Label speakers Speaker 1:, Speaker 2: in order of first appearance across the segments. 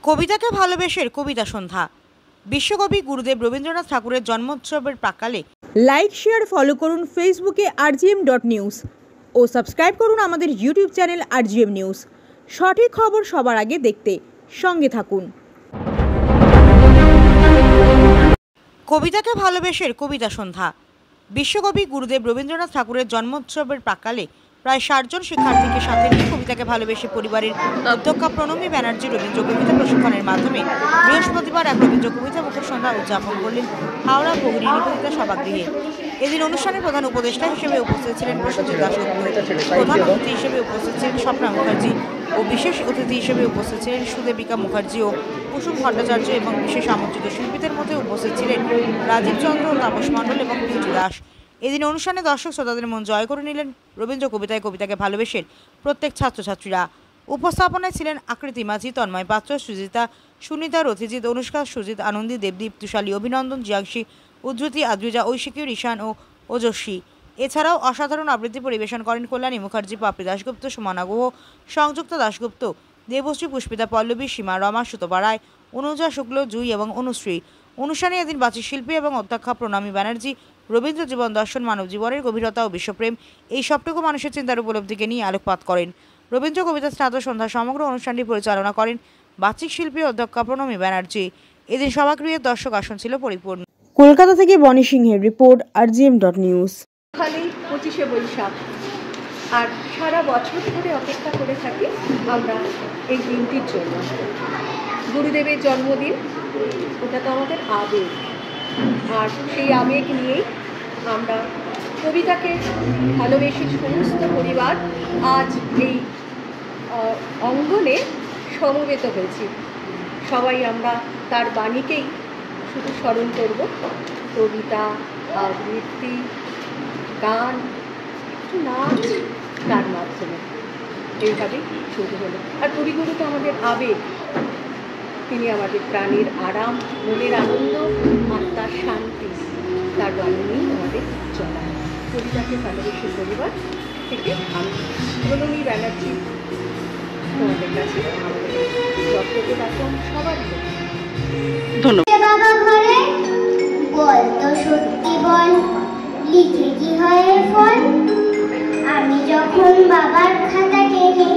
Speaker 1: কবিতাকে ভালোবেসের কবিতা সন্ধ্যা। বিশ্বকবি গুরুদেব রবীন্দ্রনাথ ঠাকুরের জন্মোৎসবের প্রাক্কালে লাইক শেয়ার ফলো করুন ফেসবুকে rgm.news ও সাবস্ক্রাইব করুন আমাদের ইউটিউব চ্যানেল rgm নিউজ। সঠিক খবর সবার আগে দেখতে সঙ্গে থাকুন। কবিতাকে ভালোবেসের কবিতা সন্ধ্যা। বিশ্বকবি গুরুদেব রবীন্দ্রনাথ ঠাকুরের জন্মোৎসবের প্রাক্কালে প্রায় ৬০ জন শিক্ষার্থীকে সাথে নিয়ে কবিতাকে ভালোবেসে পরিবারের উদ্যোক্তা প্রণমী ব্যানার্জি রবীন্দ্র কবিতা প্রশিক্ষণের মাধ্যমে বৃহস্পতিবার এক রবীন্দ্র কবিতা মুখর সন্ধ্যা উদযাপন করলেন হাওড়া ভগিনী নিবেদিতা সভাগৃহে। এদিন অনুষ্ঠানে প্রধান উপদেষ্টা হিসেবে উপস্থিত ছিলেন প্রসেনজিৎ দাশগুপ্ত, প্রধান অতিথি হিসেবে উপস্থিত ছিলেন স্বপ্না মুখার্জি ও বিশেষ অতিথি হিসেবে উপস্থিত ছিলেন সুদেবিকা মুখার্জি ও কুসুম ভট্টাচার্য এবং বিশেষ আমন্ত্রিত শিল্পীদের মধ্যে উপস্থিত ছিলেন রাজীব চন্দ্র ও তাপস মণ্ডল এবং বিউটি দাস। এদিন অনুষ্ঠানে দর্শক শ্রোতাদের মন জয় করে নিলেন রবীন্দ্র কবিতাকে ভালোবেসের প্রত্যেক ছাত্রছাত্রীরা। উপস্থাপনায় ছিলেন আকৃতি মাঝি, তন্ময় পাত্র, সুজিতা, সুনিতা, রথিজিৎ, অনুষ্কা, সুজিত, আনন্দী, দেবদীপ, তুষালী, অভিনন্দন, জিয়াংশী, উদ্ধৃতি, আদ্রিজা, ঐশিকী, ঋষান ও ওজস্বী। এছাড়াও অসাধারণ আবৃত্তি পরিবেশন করেন কল্যাণী মুখার্জি, পাপড়ি দাশগুপ্ত, সুমনা গুহ, সংযুক্তা দাশগুপ্ত, দেবশ্রী, পুষ্পিতা পল্লবী, সীমা, রমা, সুতপা রায়, অনুজা শুক্ল, জুই এবং অনুশ্রী। অনুষ্ঠানে এদিন বাচিক শিল্পী এবং অধ্যক্ষা প্রণমী ব্যানার্জি রবীন্দ্র জীবন দর্শন, মানব জীবনের গভীরতা ও বিশ্বপ্রেম এই সবটুকু মানুষের চিন্তার উপলব্ধিকে নিয়ে আলোকপাত করেন। রবীন্দ্র কবিতা স্নাত সন্ধ্যা সমগ্র অনুষ্ঠানটি পরিচালনা করেন বাচিক শিল্পী অধ্যক্ষা প্রণমী ব্যানার্জি। এদিন সভাগৃহের দর্শক আসন ছিল পরিপূর্ণ। কলকাতা থেকে বনি সিংহের রিপোর্ট, rgm.news।
Speaker 2: খালি 25শে বৈশাখ আর সারা বছর ধরে অপেক্ষা করে থাকি আমরা এই দিনটির জন্য। গুরুদেবের জন্মদিন, ওটা তো আমাদের আবেগ, আর সেই আবেগ নিয়েই আমরা কবিতাকে ভালোবেসে সমস্ত পরিবার আজ এই অঙ্গনে সমবেত হয়েছি। সবাই আমরা তার বাণীকেই শুধু স্মরণ করব। কবিতা, আবৃত্তি, গান, নাচ, তার মাধ্যমে এইভাবেই শুরু হলো। আর কবিগুরু তো আমাদের আবেগ, তিনি আমাদের প্রাণের আরাম, মনের আনন্দ, আত্মার শান্তি, তার বাণী নিয়েই আমাদের চলা। কবিতাকে ভালোবেসে পরিবার থেকে আমি প্রণমী ব্যানার্জি তোমাদের কাছে আমাদের যত্নকে রাখলাম সবার
Speaker 3: ধন্যবাদ। বল তো সত্যি বল, লিখে কি হয় ফল? আমি যখন বাবার খাতা টেনে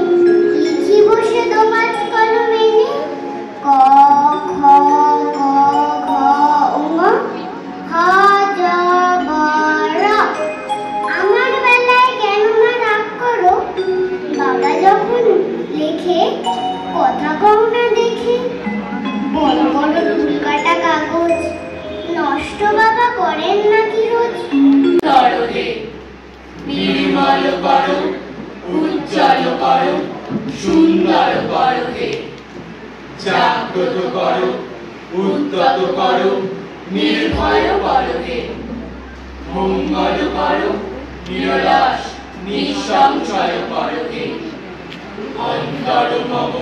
Speaker 3: লিখি বসে তোমার কলমে ক খ গ ঘ ঙ হ য ব র। আমার বেলায় কেন মা রাগ করো? বাবা যখন লেখে কথা কও না দেখে। বড় বড় দুলকাটা কাগজ নষ্ট বাবা করেন নাকি রোজ?
Speaker 4: নির্মল করো, উজ্জ্বল করো, সুন্দর করো হে। জাগ্রত করো, উদ্যত করো, নির্ভয় করো হে। মঙ্গল করো, নিরলস নিঃসংশয় করো হে। অন্তর মম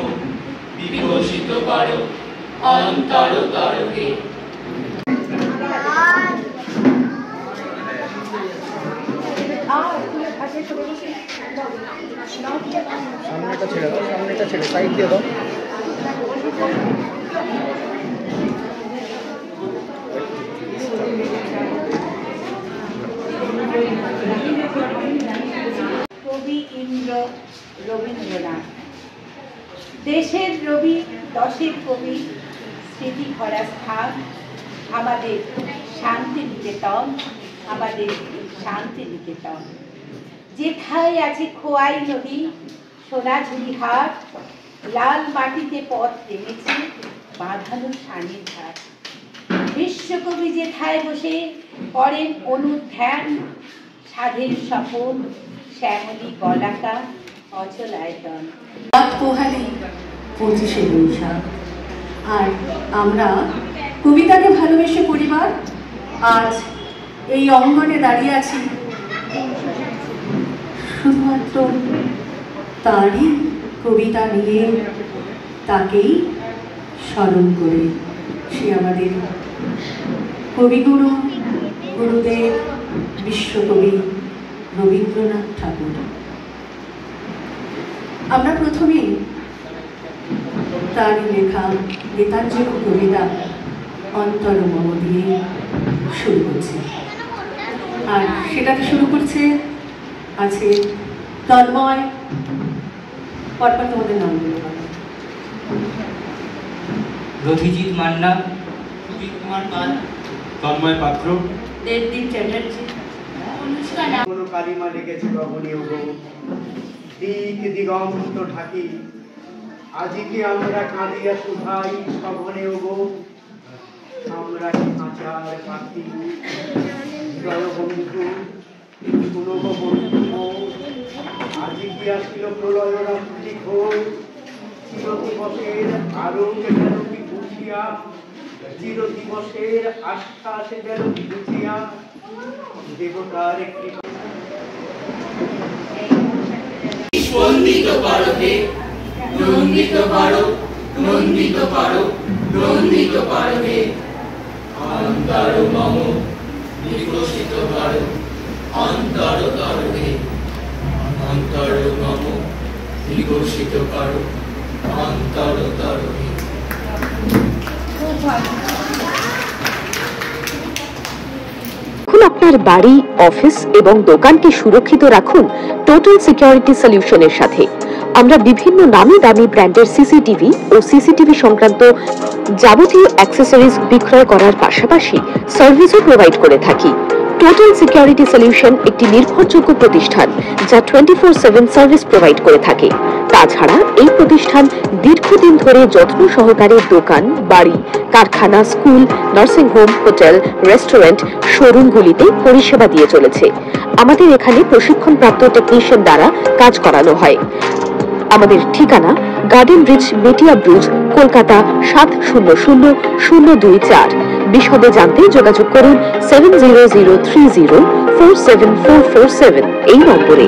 Speaker 4: বিকশিত করো, অন্তরতর হে।
Speaker 5: সামনেটা ছেড়ে দাও, সামনেটা ছেড়ে সাইড দিয়ে দাও।
Speaker 6: কবি ইন্দ্র রবীন্দ্রনাথ, দেশের রবি, দশের কবি, স্মৃতি ভরা স্থান আমাদের শান্তি নিকেতন, আমাদের শান্তি নিকেতন। যেথায় আছে খোয়াই নদী, সোনাঝুরি হাট, লাল মাটিতে পথ নেমেছে বাঁধানো শানের ঘাট। বিশ্বকবি যেথায় বসে করেন অনুধ্যান, সাধের স্বপন, শ্যামলী বলাকা, অচল আয়তন।
Speaker 2: পোহালি 25শে বৈশাখ, আর আমরা কবিতাকে ভালোবেসে পরিবার আজ এই অঙ্গনে দাঁড়িয়ে আছি শুধুমাত্র তারই কবিতা নিয়ে, তাকেই স্মরণ করে। সে আমাদের কবিগুরু গুরুদেব বিশ্বকবি রবীন্দ্রনাথ ঠাকুর। আমরা প্রথমেই তারই লেখা গীতাঞ্জলি কবিতা অন্তর মম দিয়ে শুরু করছে। আর সেটাকে শুরু করছে আছে তন্ময়। পরপর তোমাদের নাম বলতে পারো।
Speaker 7: রথিজিৎ মান্না,
Speaker 5: কুমার পাল, তন্ময় পাত্র,
Speaker 2: দেবদীপ চ্যাটার্জি,
Speaker 5: কোনো কালিমা লেগেছে গগনে গো, দিক দিগন্ত ঢাকি, আজিকে আমরা কাঁদিয়া শুধাই সঘনে গো, আমরা কি আচার পাখি, জয় বন্ধু শুনো গো বন্ধু, আজি কি আসিল প্রলয় রাত্রি ঘোর, চিরদিবসের আলোক যেন কি বুঝিয়া, চিরদিবসের আশ্বাস যেন কি বুঝিয়া, দেবতার একটি
Speaker 4: স্পন্দিত করো হে, নন্দিত করো, নন্দিত করো, নন্দিত করো হে। অন্তর মম বিকশিত করো, অন্তর করো হে। অন্তর মম বিকশিত করো, অন্তর করো হে।
Speaker 8: এখন আপনার বাড়ি, অফিস এবং দোকানকে সুরক্ষিত রাখুন টোটাল সিকিউরিটি সলিউশনের সাথে। আমরা বিভিন্ন নামি দামি ব্র্যান্ডের সিসিটিভি ও সিসিটিভি সংক্রান্ত যাবতীয় অ্যাক্সেসরিজ বিক্রয় করার পাশাপাশি সার্ভিসও প্রোভাইড করে থাকি। টোটাল সিকিউরিটি সলিউশন একটি নির্ভরযোগ্য প্রতিষ্ঠান যা 24/7 সার্ভিস প্রোভাইড করে থাকে। তাছাড়া এই প্রতিষ্ঠান দীর্ঘদিন ধরে যত্ন সহকারে দোকান, বাড়ি, কারখানা, school, nursing home, hotel, restaurant, শোরুমগুলিতে পরিষেবা দিয়ে চলেছে। আমাদের এখানে প্রশিক্ষণপ্রাপ্ত টেকনিশিয়ান দ্বারা কাজ করানো হয়। আমাদের ঠিকানা গার্ডেন রিচ, মেটিয়া ব্রুজ, কলকাতা 700024। বিশদে জানতে যোগাযোগ করুন 7003047447 এই নম্বরে।